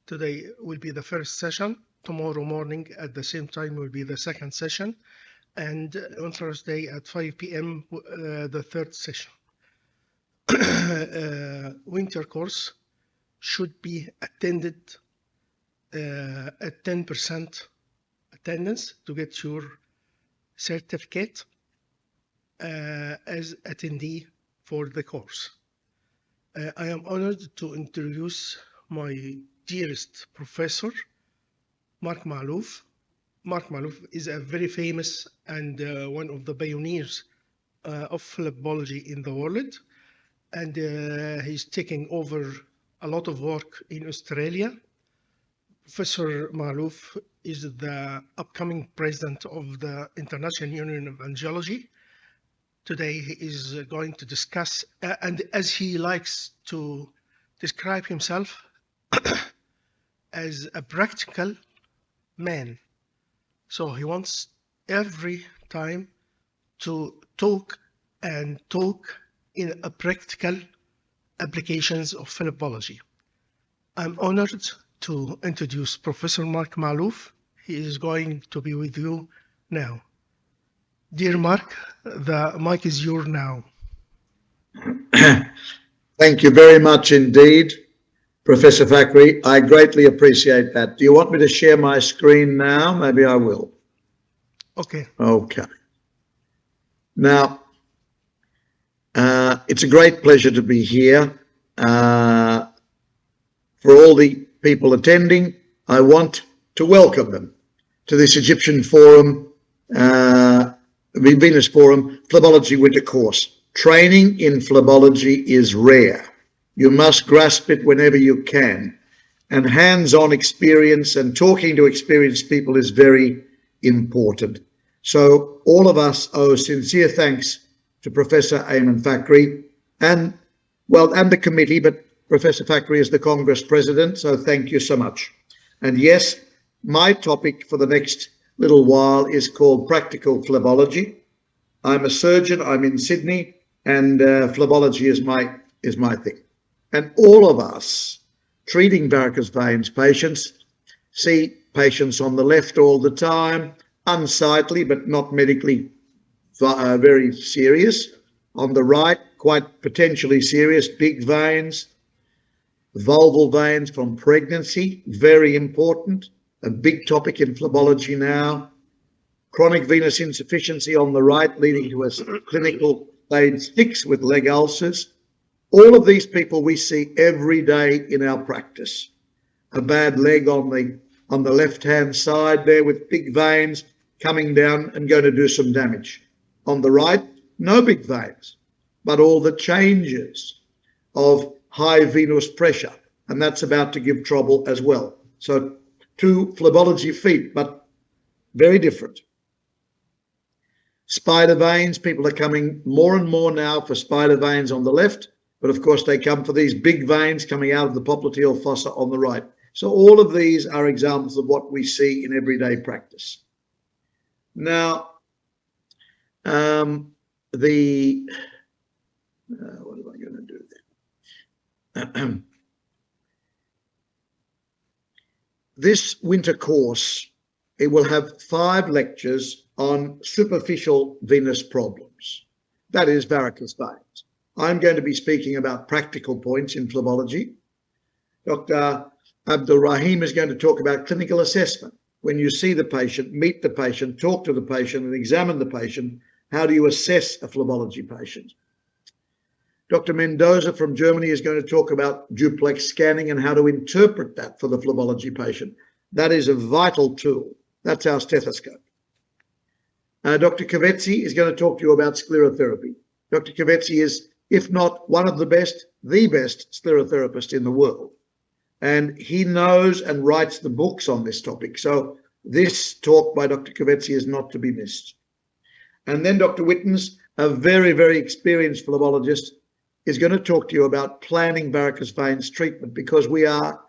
Today will be the first session. Tomorrow morning at the same time will be the second session. And on Thursday at 5 p.m., the third session. Winter course should be attended at 10% attendance to get your certificate as attendee for the course. I am honored to introduce my dearest professor, Mark Maalof. Mark Maalof is a very famous and one of the pioneers of phlebology in the world. And he's taking over a lot of work in Australia. Professor Maalof is the upcoming president of the International Union of Angiology. Today he is going to discuss, and as he likes to describe himself, as a practical man. So he wants every time to talk in a practical applications of phlebology. I'm honored to introduce Professor Mark Maalof. He is going to be with you now. Dear Mark, the mic is yours now. Thank you very much indeed, Professor Fakhri. I greatly appreciate that. Do you want me to share my screen now? Maybe I will. Okay. Okay. Now, it's a great pleasure to be here. For all the people attending, I want to welcome them to this Egyptian Forum, Venous Forum Phlebology Winter Course. Training in phlebology is rare. You must grasp it whenever you can. And hands-on experience and talking to experienced people is very important. So all of us owe sincere thanks to Professor Ayman Fakhri and the committee, but Professor Fakhri is the Congress President, so thank you so much. And yes, my topic for the next little while is called practical phlebology. I'm a surgeon, I'm in Sydney, and phlebology is my thing. And all of us treating varicose veins patients see patients on the left all the time, unsightly but not medically very serious. On the right, quite potentially serious, big veins, vulval veins from pregnancy, very important, a big topic in phlebology now. Chronic venous insufficiency on the right, leading to a clinical stage 6 with leg ulcers. All of these people we see every day in our practice. A bad leg on the left-hand side there with big veins coming down and going to do some damage. On the right, no big veins, but all the changes of high venous pressure, and that's about to give trouble as well. So two phlebology feet, but very different. Spider veins, people are coming more and more now for spider veins on the left, but of course they come for these big veins coming out of the popliteal fossa on the right. So all of these are examples of what we see in everyday practice. Now, what am I going to do there? This winter course, it will have 5 lectures on superficial venous problems. That is varicose veins. I'm going to be speaking about practical points in phlebology. Dr. Abdul Rahim is going to talk about clinical assessment. When you see the patient, meet the patient, talk to the patient and examine the patient, how do you assess a phlebology patient? Dr. Mendoza from Germany is going to talk about duplex scanning and how to interpret that for the phlebology patient. That is a vital tool. That's our stethoscope. Dr. Kavetsi is going to talk to you about sclerotherapy. Dr. Kavetsi is, if not one of the best sclerotherapist in the world. And he knows and writes the books on this topic. So this talk by Dr. Kavetsi is not to be missed. And then Dr. Wittens, a very, very experienced phlebologist, is going to talk to you about planning varicose veins treatment, because we are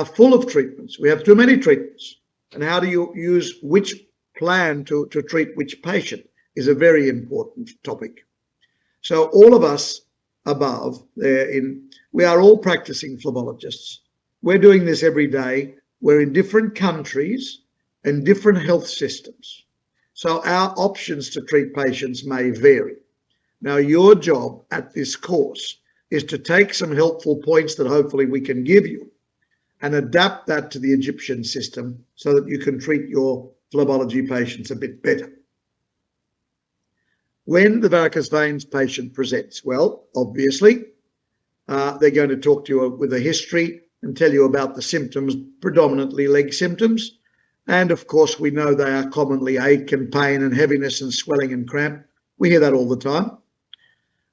full of treatments. We have too many treatments. And how do you use which plan to treat which patient is a very important topic. So all of us above, we are all practicing phlebologists. We're doing this every day. We're in different countries and different health systems. So our options to treat patients may vary. Now, your job at this course is to take some helpful points that hopefully we can give you and adapt that to the Egyptian system so that you can treat your phlebology patients a bit better. When the varicose veins patient presents, well, obviously, they're going to talk to you with a history and tell you about the symptoms, predominantly leg symptoms. And of course, we know they are commonly ache and pain and heaviness and swelling and cramp. We hear that all the time.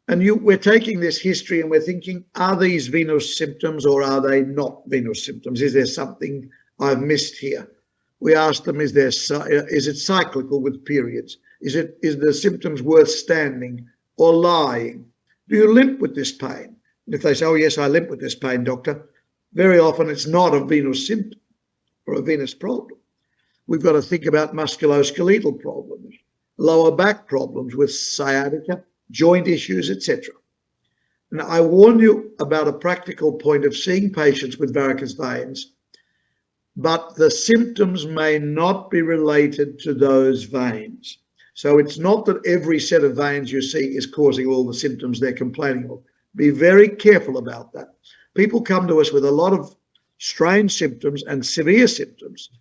And we're taking this history and we're thinking, are these venous symptoms or are they not venous symptoms? Is there something I've missed here? We ask them, is it cyclical with periods? Is the symptoms worth standing or lying? Do you limp with this pain? And if they say, oh yes, I limp with this pain, doctor, very often it's not a venous symptom or a venous problem. We've got to think about musculoskeletal problems, lower back problems with sciatica, joint issues, etc. And I warn you about a practical point of seeing patients with varicose veins, but the symptoms may not be related to those veins. So it's not that every set of veins you see is causing all the symptoms they're complaining of. Be very careful about that. People come to us with a lot of strange symptoms and severe symptoms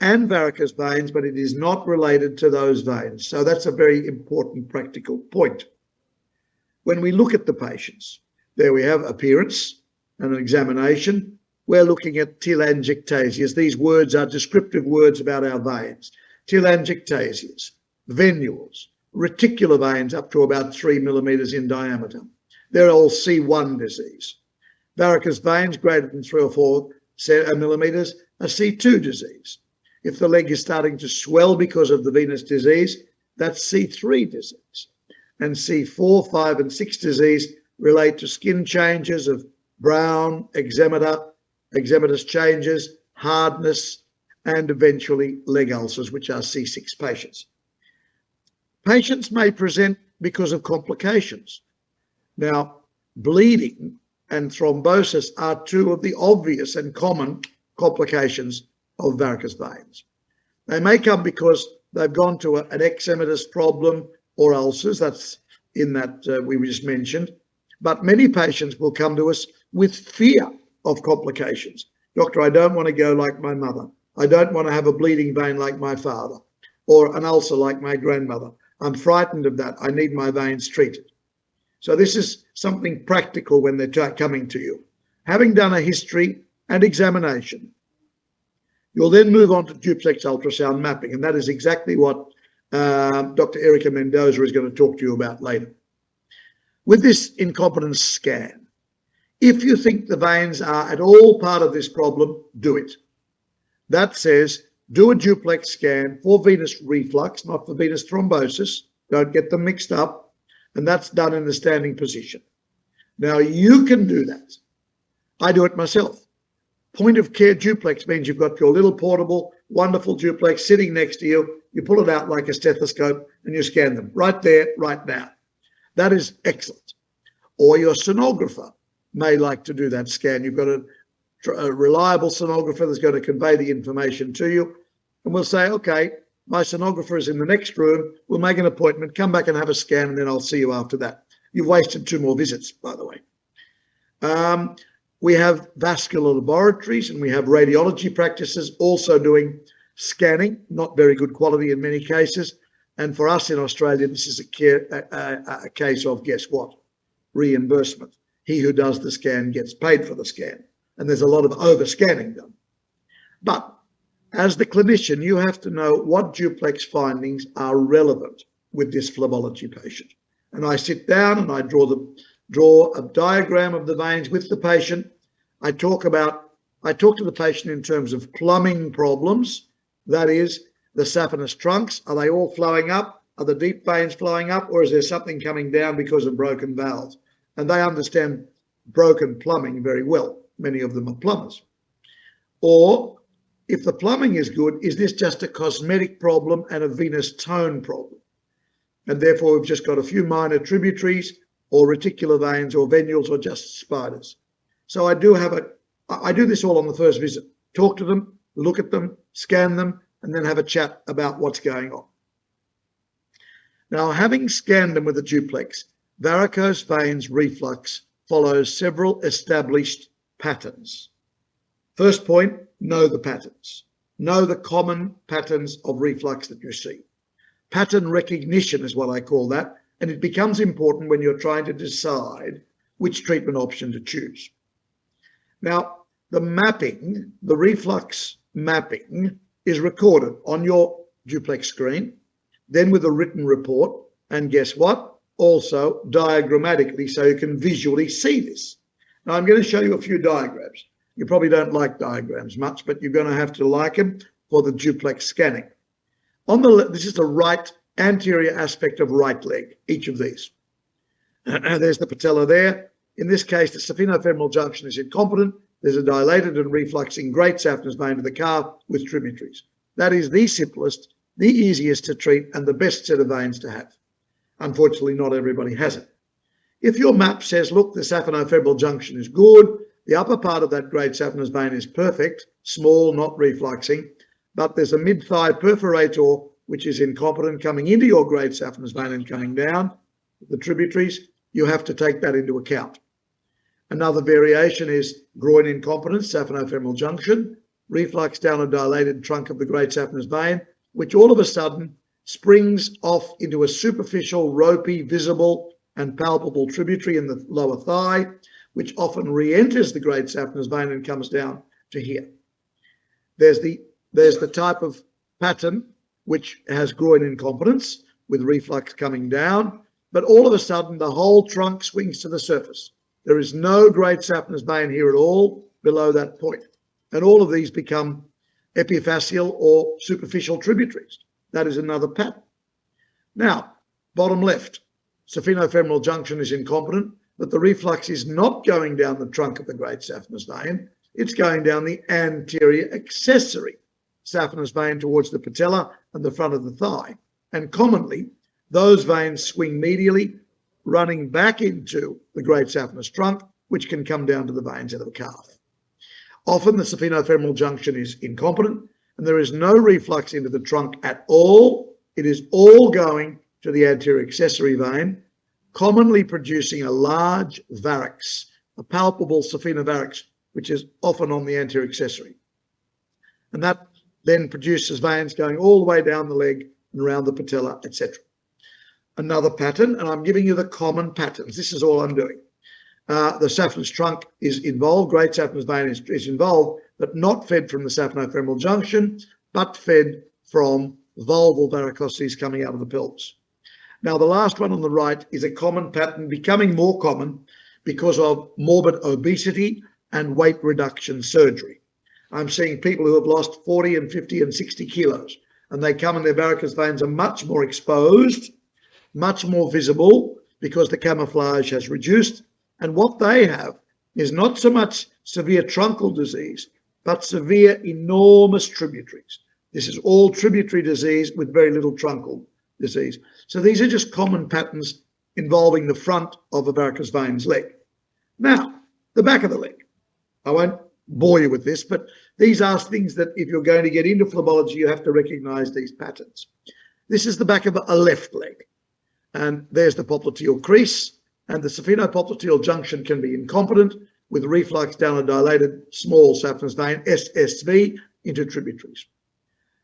and varicose veins, but it is not related to those veins. So that's a very important practical point. When we look at the patients, there we have appearance and an examination. We're looking at telangiectasias. These words are descriptive words about our veins. Telangiectasias, venules, reticular veins up to about 3 millimeters in diameter. They're all C1 disease. Varicose veins greater than 3 or 4 millimeters are C2 disease. If the leg is starting to swell because of the venous disease, that's C3 disease. And C4, 5, and 6 disease relate to skin changes of brown, eczematous changes, hardness, and eventually leg ulcers, which are C6 patients. Patients may present because of complications. Now, bleeding and thrombosis are two of the obvious and common complications of varicose veins. They may come because they've gone to an eczematous problem or ulcers, that's in that we just mentioned, but many patients will come to us with fear of complications. Doctor, I don't want to go like my mother. I don't want to have a bleeding vein like my father or an ulcer like my grandmother. I'm frightened of that. I need my veins treated. So this is something practical when they're coming to you. Having done a history and examination, you'll then move on to duplex ultrasound mapping, and that is exactly what Dr. Erica Mendoza is going to talk to you about later. With this incompetence scan, if you think the veins are at all part of this problem, do it. That says, do a duplex scan for venous reflux, not for venous thrombosis. Don't get them mixed up. And that's done in the standing position. Now, you can do that. I do it myself. Point of care duplex means you've got your little portable, wonderful duplex sitting next to you. You pull it out like a stethoscope and you scan them right there, right now. That is excellent. Or your sonographer may like to do that scan. You've got a reliable sonographer that's going to convey the information to you. And we'll say, okay, my sonographer is in the next room. We'll make an appointment, come back and have a scan, and then I'll see you after that. You've wasted 2 more visits, by the way. We have vascular laboratories and we have radiology practices also doing scanning, not very good quality in many cases. And for us in Australia, this is a case of, guess what? Reimbursement. He who does the scan gets paid for the scan. And there's a lot of over-scanning done. But as the clinician, you have to know what duplex findings are relevant with this phlebology patient. And I sit down and I draw a diagram of the veins with the patient. I talk to the patient in terms of plumbing problems. That is, the saphenous trunks, are they all flowing up? Are the deep veins flowing up? Or is there something coming down because of broken valves? And they understand broken plumbing very well. Many of them are plumbers. Or if the plumbing is good, is this just a cosmetic problem and a venous tone problem? And therefore, we've just got a few minor tributaries or reticular veins or venules or just spiders. So I do have I do this all on the first visit. Talk to them, look at them, scan them, and then have a chat about what's going on. Now, having scanned them with a duplex, varicose veins reflux follows several established patterns. First point, know the patterns. Know the common patterns of reflux that you see. Pattern recognition is what I call that, and it becomes important when you're trying to decide which treatment option to choose. Now, the mapping, the reflux mapping, is recorded on your duplex screen, then with a written report, and guess what? Also diagrammatically, so you can visually see this. Now, I'm going to show you a few diagrams. You probably don't like diagrams much, but you're going to have to like them for the duplex scanning. On the left, this is the right anterior aspect of right leg, each of these. There's the patella there. In this case, the saphenofemoral junction is incompetent. There's a dilated and refluxing great saphenous vein to the calf with tributaries. That is the simplest, the easiest to treat, and the best set of veins to have. Unfortunately, not everybody has it. If your map says, look, the saphenofemoral junction is good, the upper part of that great saphenous vein is perfect, small, not refluxing, but there's a mid-thigh perforator which is incompetent coming into your great saphenous vein and coming down, the tributaries, you have to take that into account. Another variation is groin incompetence, saphenofemoral junction, reflux down a dilated trunk of the great saphenous vein, which all of a sudden springs off into a superficial, ropey, visible and palpable tributary in the lower thigh, which often re-enters the great saphenous vein and comes down to here. There's the type of pattern which has groin incompetence with reflux coming down, but all of a sudden the whole trunk swings to the surface. There is no great saphenous vein here at all below that point. And all of these become epiphyseal or superficial tributaries. That is another pattern. Now, bottom left, saphenofemoral junction is incompetent, but the reflux is not going down the trunk of the great saphenous vein. It's going down the anterior accessory saphenous vein towards the patella and the front of the thigh. And commonly, those veins swing medially, running back into the great saphenous trunk, which can come down to the veins of the calf. Often the saphenofemoral junction is incompetent and there is no reflux into the trunk at all. It is all going to the anterior accessory vein, commonly producing a large varix, a palpable saphenovarix, which is often on the anterior accessory. And that then produces veins going all the way down the leg and around the patella, etc. Another pattern, and I'm giving you the common patterns. This is all I'm doing. The saphenous trunk is involved, great saphenous vein is involved, but not fed from the saphenofemoral junction, but fed from vulval varicosities coming out of the pelvis. Now, the last one on the right is a common pattern, becoming more common because of morbid obesity and weight reduction surgery. I'm seeing people who have lost 40 and 50 and 60 kilos, and they come and their varicose veins are much more exposed, much more visible because the camouflage has reduced. And what they have is not so much severe truncal disease, but severe enormous tributaries. This is all tributary disease with very little truncal disease. So these are just common patterns involving the front of a varicose veins leg. Now, the back of the leg. I won't bore you with this, but these are things that if you're going to get into phlebology, you have to recognize these patterns. This is the back of a left leg. And there's the popliteal crease, and the saphenopopliteal junction can be incompetent with reflux down a dilated small saphenous vein, SSV, into tributaries.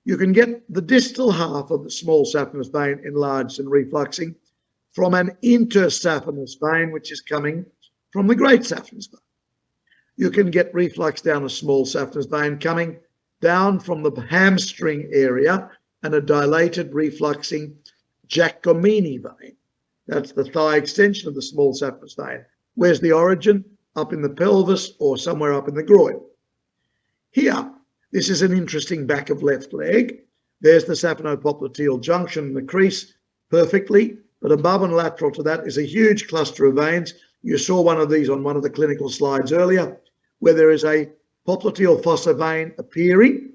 You can get the distal half of the small saphenous vein enlarged and refluxing from an intersaphenous vein, which is coming from the great saphenous vein. You can get reflux down a small saphenous vein coming down from the hamstring area and a dilated refluxing Giacomini vein. That's the thigh extension of the small saphenous vein. Where's the origin? Up in the pelvis or somewhere up in the groin. Here, this is an interesting back of left leg. There's the saphenopopliteal junction, the crease, perfectly, but above and lateral to that is a huge cluster of veins. You saw one of these on one of the clinical slides earlier, where there is a popliteal fossa vein appearing.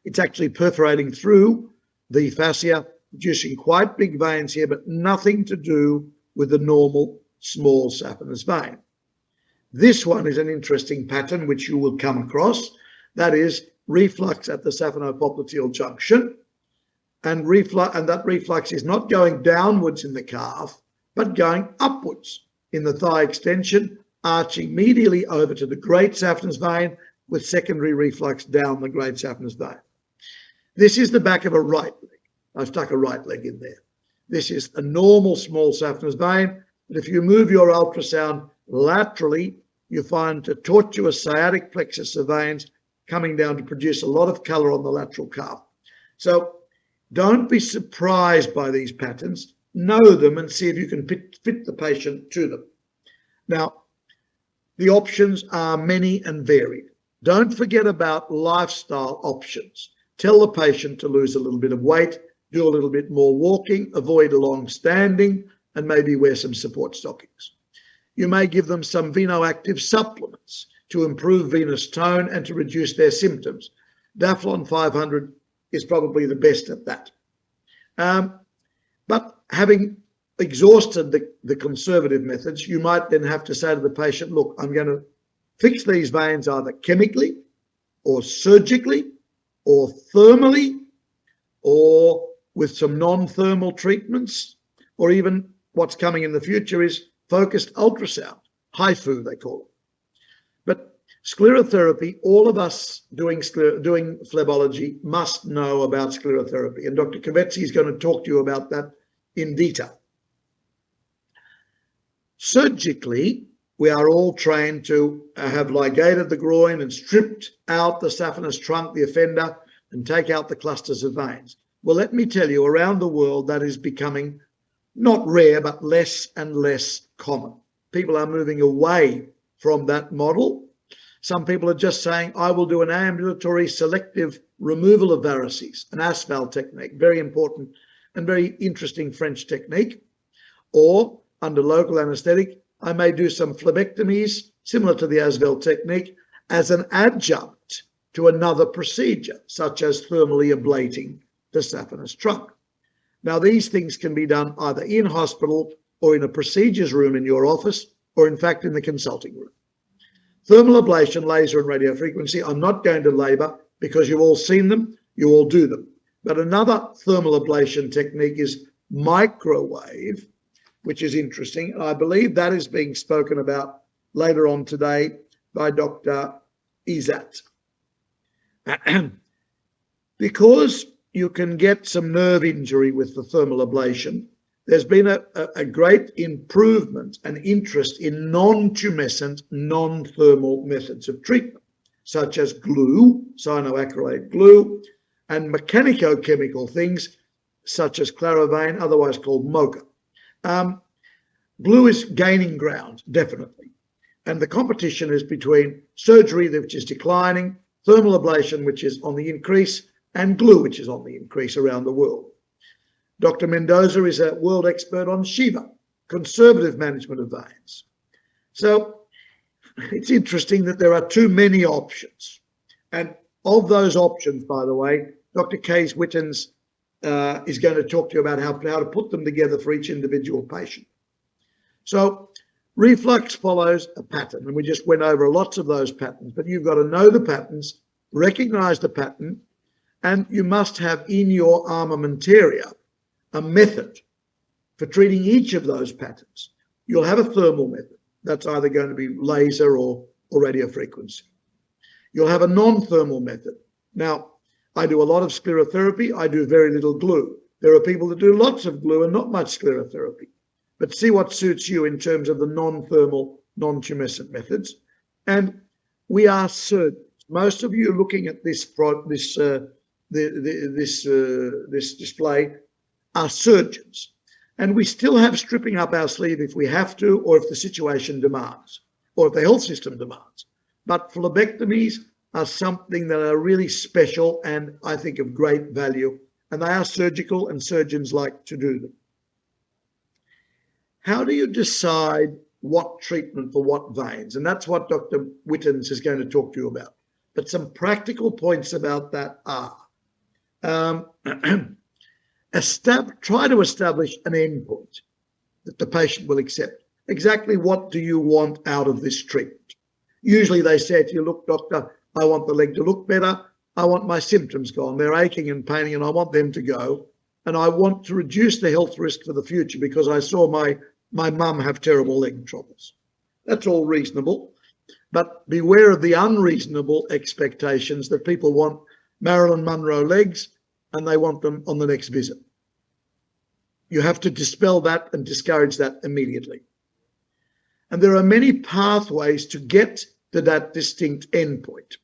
It's actually perforating through the fascia, producing quite big veins here, but nothing to do with the normal small saphenous vein. This one is an interesting pattern which you will come across. That is reflux at the saphenopopliteal junction. And that reflux is not going downwards in the calf, but going upwards in the thigh extension, arching medially over to the great saphenous vein with secondary reflux down the great saphenous vein. This is the back of a right leg. I've stuck a right leg in there. This is a normal small saphenous vein, but if you move your ultrasound laterally, you find a tortuous sciatic plexus of veins coming down to produce a lot of colour on the lateral calf. So don't be surprised by these patterns. Know them and see if you can fit the patient to them. Now, the options are many and varied. Don't forget about lifestyle options. Tell the patient to lose a little bit of weight, do a little bit more walking, avoid long standing, and maybe wear some support stockings. You may give them some venoactive supplements to improve venous tone and to reduce their symptoms. Daflon 500 is probably the best at that. But having exhausted the conservative methods, you might then have to say to the patient, look, I'm going to fix these veins either chemically or surgically or thermally or with some non-thermal treatments, or even what's coming in the future is focused ultrasound, HIFU they call it. But sclerotherapy, all of us doing phlebology must know about sclerotherapy, and Dr. Kovetsi is going to talk to you about that in detail. Surgically, we are all trained to have ligated the groin and stripped out the saphenous trunk, the offender, and take out the clusters of veins. Well, let me tell you, around the world, that is becoming not rare, but less and less common. People are moving away from that model. Some people are just saying, I will do an ambulatory selective removal of varices, an Asphalt technique, very important and very interesting French technique. Or under local anesthetic, I may do some phlebectomies, similar to the Asphalt technique, as an adjunct to another procedure, such as thermally ablating the saphenous trunk. Now, these things can be done either in hospital or in a procedures room in your office, or in fact in the consulting room. Thermal ablation, laser and radiofrequency, I'm not going to labour because you've all seen them, you all do them. But another thermal ablation technique is microwave, which is interesting. And I believe that is being spoken about later on today by Dr. Izat. Because you can get some nerve injury with the thermal ablation, there's been a great improvement and interest in non-tumescent, non-thermal methods of treatment, such as glue, cyanoacrylate glue, and mechanico-chemical things such as Clarovane, otherwise called mocha. Glue is gaining ground, definitely. And the competition is between surgery, which is declining, thermal ablation, which is on the increase, and glue, which is on the increase around the world. Dr. Mendoza is a world expert on Shiva, conservative management of veins. So it's interesting that there are too many options. And of those options, by the way, Dr. Kees Wittens is going to talk to you about how to put them together for each individual patient. So reflux follows a pattern, and we just went over lots of those patterns, but you've got to know the patterns, recognize the pattern, and you must have in your armamentaria a method for treating each of those patterns. You'll have a thermal method. That's either going to be laser or radiofrequency. You'll have a non-thermal method. Now, I do a lot of sclerotherapy. I do very little glue. There are people that do lots of glue and not much sclerotherapy. But see what suits you in terms of the non-thermal, non-tumescent methods. And we are surgeons. Most of you looking at this display are surgeons. And we still have stripping up our sleeve if we have to, or if the situation demands, or if the health system demands. But phlebectomies are something that are really special and I think of great value. And they are surgical, and surgeons like to do them. How do you decide what treatment for what veins? And that's what Dr. Wittens is going to talk to you about. But some practical points about that are, try to establish an endpoint that the patient will accept. exactly what do you want out of this treatment? Usually they say to you, look, doctor, I want the leg to look better. I want my symptoms gone. They're aching and paining and I want them to go. And I want to reduce the health risk for the future because I saw my mum have terrible leg troubles. That's all reasonable. But beware of the unreasonable expectations that people want Marilyn Monroe legs and they want them on the next visit. You have to dispel that and discourage that immediately. And there are many pathways to get to that distinct endpoint.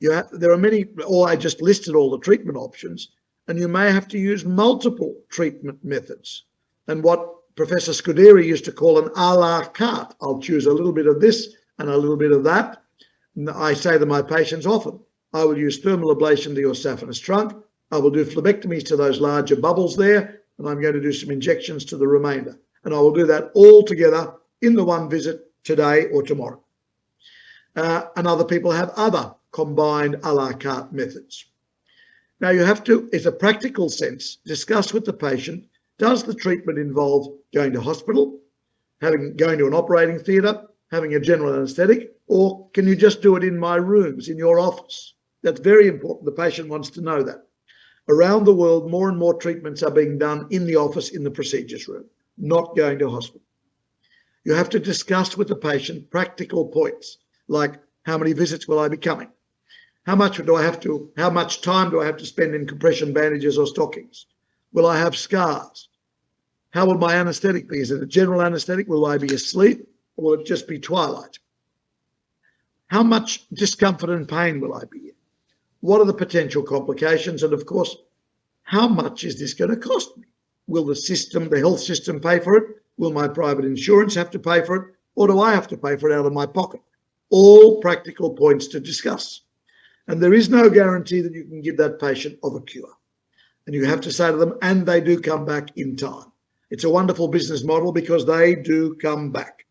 There are many, or I just listed all the treatment options, and you may have to use multiple treatment methods. And what Professor Scuderi used to call an a la carte. I'll choose a little bit of this and a little bit of that. And I say to my patients often, I will use thermal ablation to your saphenous trunk. I will do phlebectomies to those larger bubbles there, and I'm going to do some injections to the remainder. And I will do that all together in the one visit today or tomorrow. And other people have other combined a la carte methods. Now you have to, in a practical sense, discuss with the patient, does the treatment involve going to hospital, going to an operating theatre, having a general anaesthetic, or can you just do it in my rooms, in your office? That's very important. The patient wants to know that. Around the world, more and more treatments are being done in the office, in the procedures room, not going to hospital. You have to discuss with the patient practical points, like how many visits will I be coming? How much time do I have to spend in compression bandages or stockings? Will I have scars? How will my anaesthetic be? Is it a general anaesthetic? Will I be asleep? Or will it just be twilight? How much discomfort and pain will I be in? What are the potential complications? And of course, how much is this going to cost me? Will the health system pay for it? Will my private insurance have to pay for it? Or do I have to pay for it out of my pocket? All practical points to discuss. And there is no guarantee that you can give that patient of a cure. And you have to say to them, and they do come back in time. It's a wonderful business model because they do come back.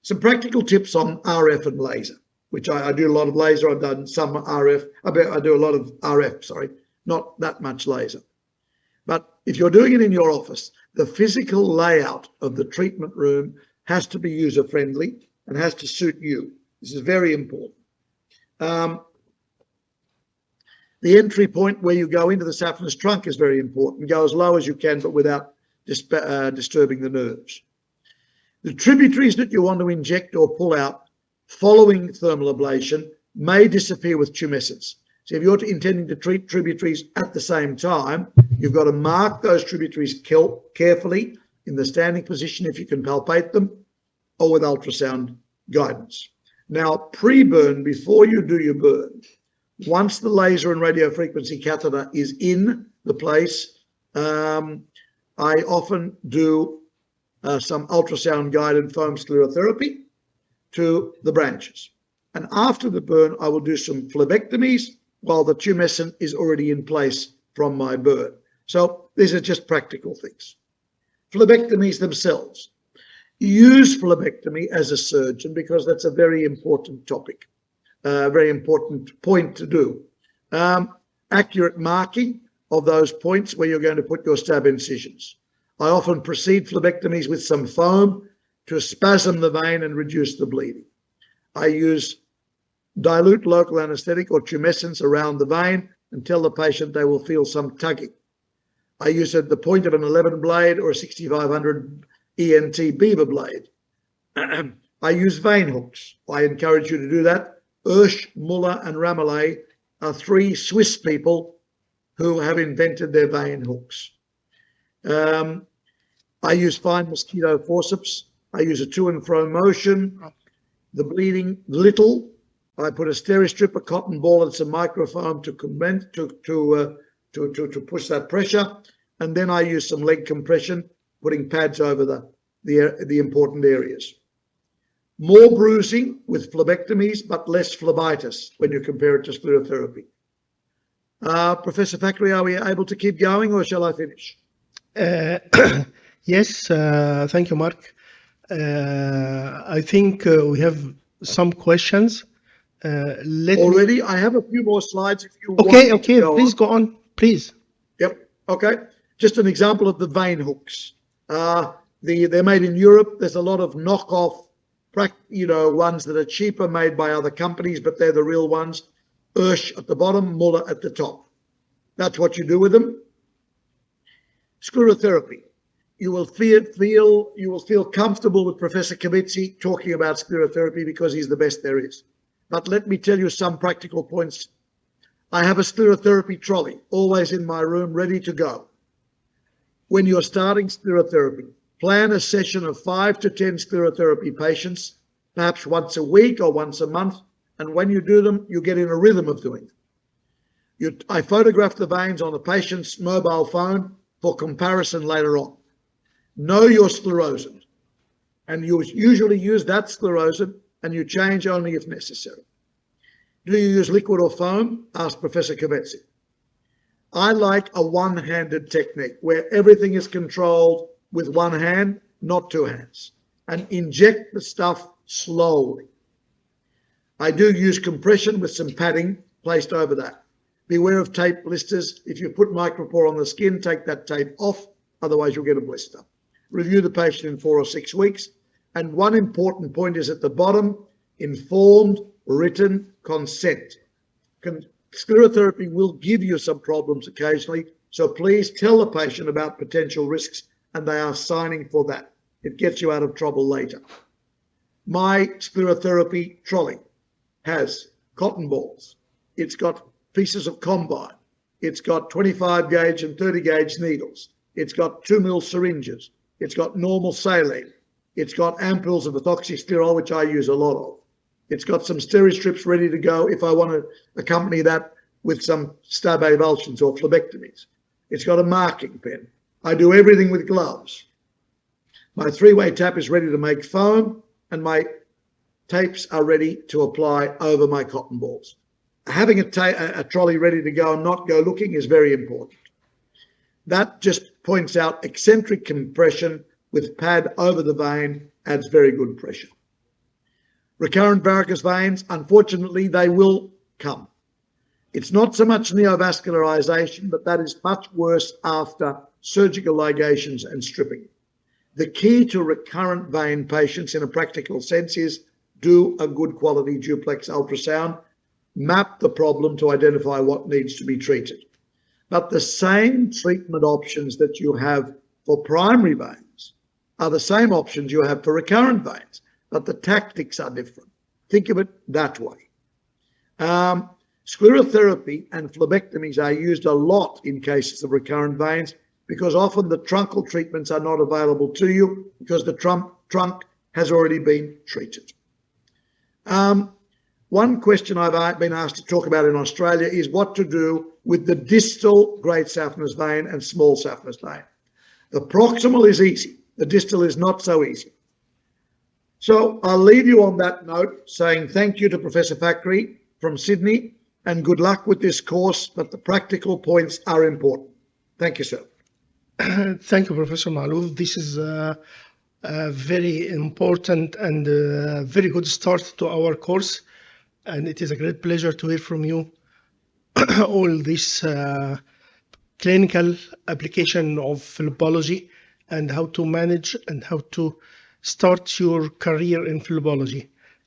Some practical tips on RF and laser, which I do a lot of laser. I've done some RF. I do a lot of RF, sorry, not that much laser. But if you're doing it in your office, the physical layout of the treatment room has to be user-friendly and has to suit you. This is very important. The entry point where you go into the saphenous trunk is very important. Go as low as you can, but without disturbing the nerves. The tributaries that you want to inject or pull out following thermal ablation may disappear with tumescence. So if you're intending to treat tributaries at the same time, you've got to mark those tributaries carefully in the standing position if you can palpate them, or with ultrasound guidance. Now, pre-burn, before you do your burn, once the laser and radiofrequency catheter is in the place, I often do some ultrasound-guided foam sclerotherapy to the branches. And after the burn, I will do some phlebectomies while the tumescent is already in place from my burn. So these are just practical things. Phlebectomies themselves. Use phlebectomy as a surgeon because that's a very important topic, very important point to do. Accurate marking of those points where you're going to put your stab incisions. I often precede phlebectomies with some foam to spasm the vein and reduce the bleeding. I use dilute local anesthetic or tumescence around the vein and tell the patient they will feel some tugging. I use at the point of an 11 blade or a 6500 ENT beaver blade. I use vein hooks. I encourage you to do that. Ursch, Muller and Ramelet are three Swiss people who have invented their vein hooks. I use fine mosquito forceps. I use a to and fro motion. The bleeding little. I put a Steri-Strip, a cotton ball, and some microfoam to push that pressure, and then I use some leg compression, putting pads over the important areas. More bruising with phlebectomies, but less phlebitis when you compare it to sclerotherapy. Professor Fakhri, are we able to keep going, or shall I finish? Yes, thank you, Mark. I think we have some questions. Already, I have a few more slides if you want. Okay, please go on, please. Yep, okay. Just an example of the vein hooks. They're made in Europe. There's a lot of knockoff, ones that are cheaper, made by other companies, but they're the real ones. Ursh at the bottom, Muller at the top. That's what you do with them. Sclerotherapy. You will feel comfortable with Professor Kavitsi talking about sclerotherapy because he's the best there is. But let me tell you some practical points. I have a sclerotherapy trolley always in my room, ready to go. When you're starting sclerotherapy, plan a session of 5 to 10 sclerotherapy patients, perhaps once a week or once a month. And when you do them, you get in a rhythm of doing them. I photograph the veins on the patient's mobile phone for comparison later on. Know your sclerosant, and you usually use that sclerosant, and you change only if necessary. Do you use liquid or foam? Asked Professor Kavitsi. I like a one-handed technique where everything is controlled with one hand, not two hands, and inject the stuff slowly. I do use compression with some padding placed over that. Beware of tape blisters. If you put micropore on the skin, take that tape off, otherwise you'll get a blister. Review the patient in 4 or 6 weeks. And one important point is at the bottom, informed written consent. Sclerotherapy will give you some problems occasionally, so please tell the patient about potential risks and they are signing for that. It gets you out of trouble later. My sclerotherapy trolley has cotton balls. It's got pieces of combine. It's got 25 gauge and 30 gauge needles. It's got 2 ml syringes. It's got normal saline. It's got ampoules of ethoxysterol, which I use a lot of. It's got some steri-strips ready to go if I want to accompany that with some stab avulsions or phlebectomies. It's got a marking pen. I do everything with gloves. My 3-way tap is ready to make foam, and my tapes are ready to apply over my cotton balls. Having a trolley ready to go and not go looking is very important. That just points out eccentric compression with pad over the vein adds very good pressure. Recurrent varicose veins, unfortunately, they will come. It's not so much neovascularization, but that is much worse after surgical ligations and stripping. The key to recurrent vein patients in a practical sense is do a good quality duplex ultrasound, map the problem to identify what needs to be treated. But the same treatment options that you have for primary veins are the same options you have for recurrent veins, but the tactics are different. Think of it that way. Sclerotherapy and phlebectomies are used a lot in cases of recurrent veins because often the truncal treatments are not available to you because the trunk has already been treated. One question I've been asked to talk about in Australia is what to do with the distal great saphenous vein and small saphenous vein. The proximal is easy. The distal is not so easy. So I'll leave you on that note saying thank you to Professor Fakri from Sydney and good luck with this course, but the practical points are important. Thank you, sir. Thank you, Professor Maalof. This is a very important and very good start to our course. And it is a great pleasure to hear from you all this clinical application of phlebology and how to manage and how to start your career in phlebology.